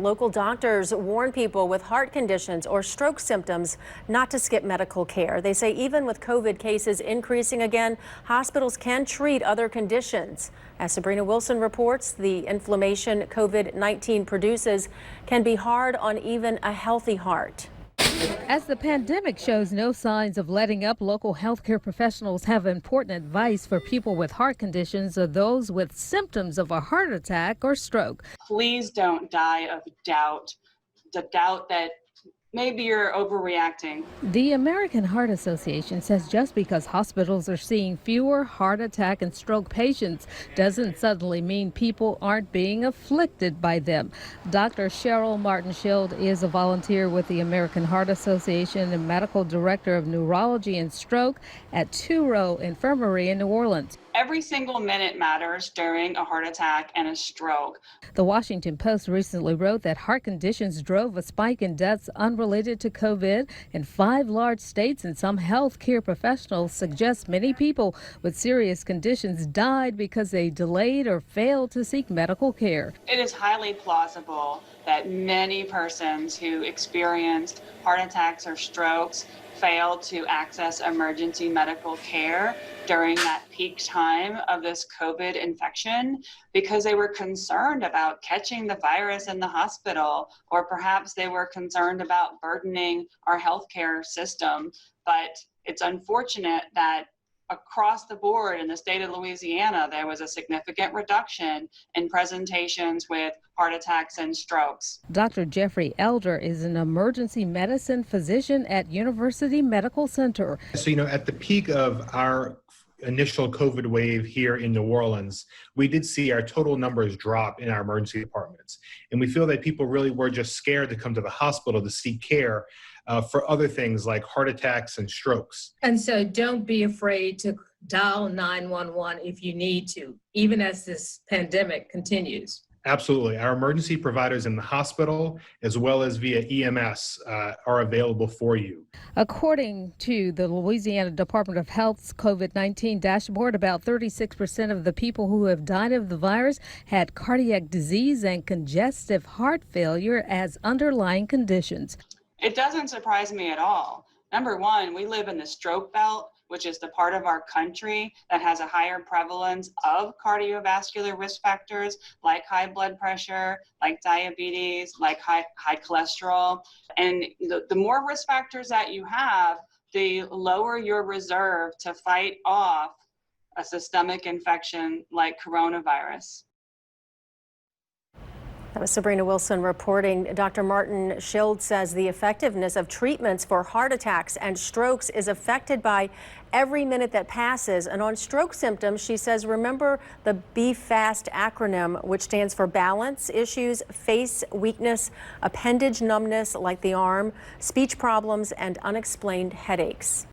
Local doctors warn people with heart conditions or stroke symptoms not to skip medical care. They say even with COVID cases increasing again, hospitals can treat other conditions. As Sabrina Wilson reports, the inflammation COVID-19 produces can be hard on even a healthy heart. As the pandemic shows no signs of letting up, local healthcare professionals have important advice for people with heart conditions or those with symptoms of a heart attack or stroke. Please don't die of doubt, the doubt that maybe you're overreacting. The American Heart Association says just because hospitals are seeing fewer heart attack and stroke patients doesn't suddenly mean people aren't being afflicted by them. Dr. Sheryl Martin-Schild is a volunteer with the American Heart Association and medical director of neurology and stroke at Touro Infirmary in New Orleans. Every single minute matters during a heart attack and a stroke. The Washington Post recently wrote that heart conditions drove a spike in deaths unrelated to COVID in 5 large states, and some health care professionals suggest many people with serious conditions died because they delayed or failed to seek medical care. It is highly plausible that many persons who experienced heart attacks or strokes failed to access emergency medical care during that peak time of this COVID infection because they were concerned about catching the virus in the hospital, or perhaps they were concerned about burdening our healthcare system. But it's unfortunate that across the board in the state of Louisiana, there was a significant reduction in presentations with heart attacks and strokes. Dr. Jeffrey Elder is an emergency medicine physician at University Medical Center. So, at the peak of our initial COVID wave here in New Orleans, we did see our total numbers drop in our emergency departments. And we feel that people really were just scared to come to the hospital to seek care for other things like heart attacks and strokes. And so don't be afraid to dial 911 if you need to, even as this pandemic continues. Absolutely. Our emergency providers in the hospital, as well as via EMS, are available for you. According to the Louisiana Department of Health's COVID-19 dashboard, about 36% of the people who have died of the virus had cardiac disease and congestive heart failure as underlying conditions. It doesn't surprise me at all. Number one, we live in the stroke belt, which is the part of our country that has a higher prevalence of cardiovascular risk factors like high blood pressure, like diabetes, like high cholesterol. And the more risk factors that you have, the lower your reserve to fight off a systemic infection like coronavirus. That was Sabrina Wilson reporting. Dr. Martin-Schild says the effectiveness of treatments for heart attacks and strokes is affected by every minute that passes. And on stroke symptoms, she says, remember the BFAST acronym, which stands for balance issues, face weakness, appendage numbness like the arm, speech problems, and unexplained headaches.